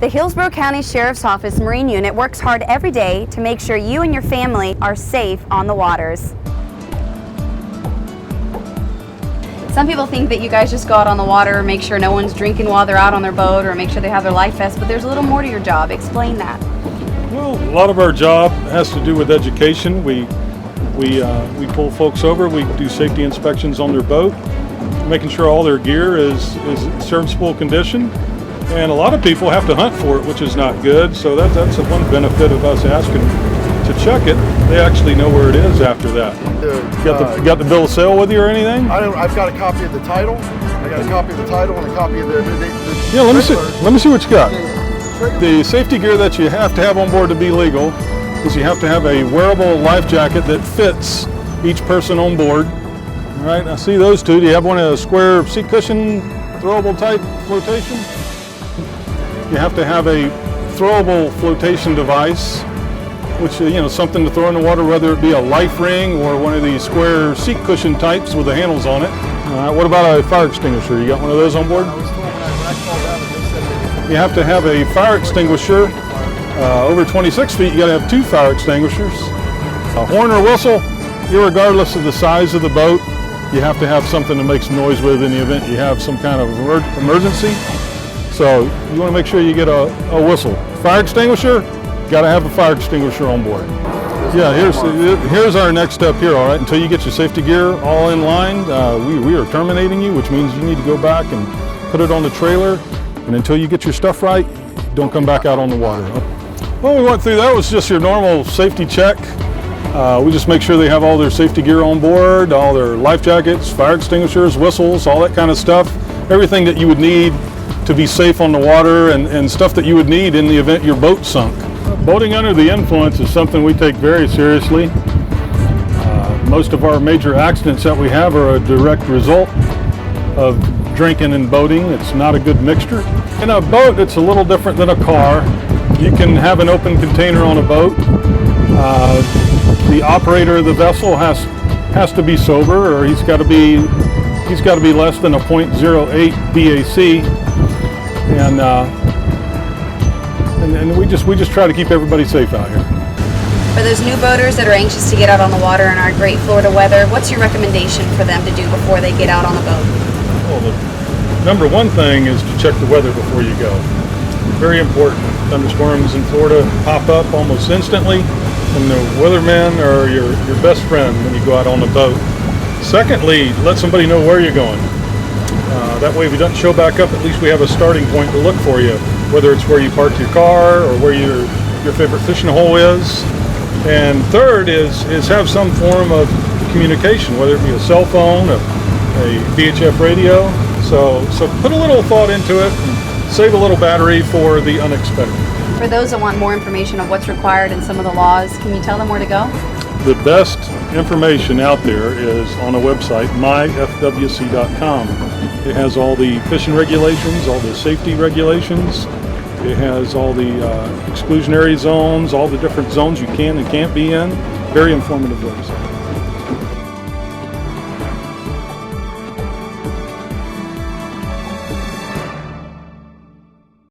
The Hillsborough County Sheriff's Office Marine Unit works hard every day to make sure you and your family are safe on the waters. Some people think that you guys just go out on the water, make sure no one's drinking while they're out on their boat, or make sure they have their life vest, but there's a little more to your job. Explain that. Well, a lot of our job has to do with education. We pull folks over, we do safety inspections on their boat, making sure all their gear is in serviceable condition. And a lot of people have to hunt for it, which is not good. So that's one benefit of us asking to check it. They actually know where it is after that. You got the bill of sale with you or anything? I've got a copy of the title. I got a copy of the title and a copy of the yeah, let me see what you got. The safety gear that you have to have on board to be legal is you have to have a wearable life jacket that fits each person on board. All right, I see those two. Do you have one of a square seat cushion, throwable type flotation? You have to have a throwable flotation device, which something to throw in the water, whether it be a life ring or one of these square seat cushion types with the handles on it. All right, what about a fire extinguisher? You got one of those on board? You have to have a fire extinguisher. Over 26 feet, you got to have 2 fire extinguishers. A horn or whistle, irregardless of the size of the boat, you have to have something that makes noise with in the event you have some kind of emergency. So you want to make sure you get a whistle. Fire extinguisher, got to have a fire extinguisher on board. Yeah, here's our next step here, all right? Until you get your safety gear all in line, we are terminating you, which means you need to go back and put it on the trailer. And until you get your stuff right, don't come back out on the water. Well, we went through that. Was just your normal safety check. We just make sure they have all their safety gear on board, all their life jackets, fire extinguishers, whistles, all that kind of stuff. Everything that you would need to be safe on the water and stuff that you would need in the event your boat sunk. Boating under the influence is something we take very seriously. Most of our major accidents that we have are a direct result of drinking and boating. It's not a good mixture. In a boat, it's a little different than a car. You can have an open container on a boat. The operator of the vessel has to be sober, or he's got to be less than a 0.08 BAC. And we just try to keep everybody safe out here. For those new boaters that are anxious to get out on the water in our great Florida weather, what's your recommendation for them to do before they get out on the boat? Well, the number one thing is to check the weather before you go. Very important. Thunderstorms in Florida pop up almost instantly, and the weathermen are your best friend when you go out on the boat. Secondly, let somebody know where you're going. That way, if you don't show back up, at least we have a starting point to look for you, whether it's where you parked your car or where your favorite fishing hole is. And third is have some form of communication, whether it be a cell phone, a VHF radio. So put a little thought into it and save a little battery for the unexpected. For those that want more information on what's required and some of the laws, can you tell them where to go? The best information out there is on a website, myfwc.com. It has all the fishing regulations, all the safety regulations. It has all the exclusionary zones, all the different zones you can and can't be in. Very informative website.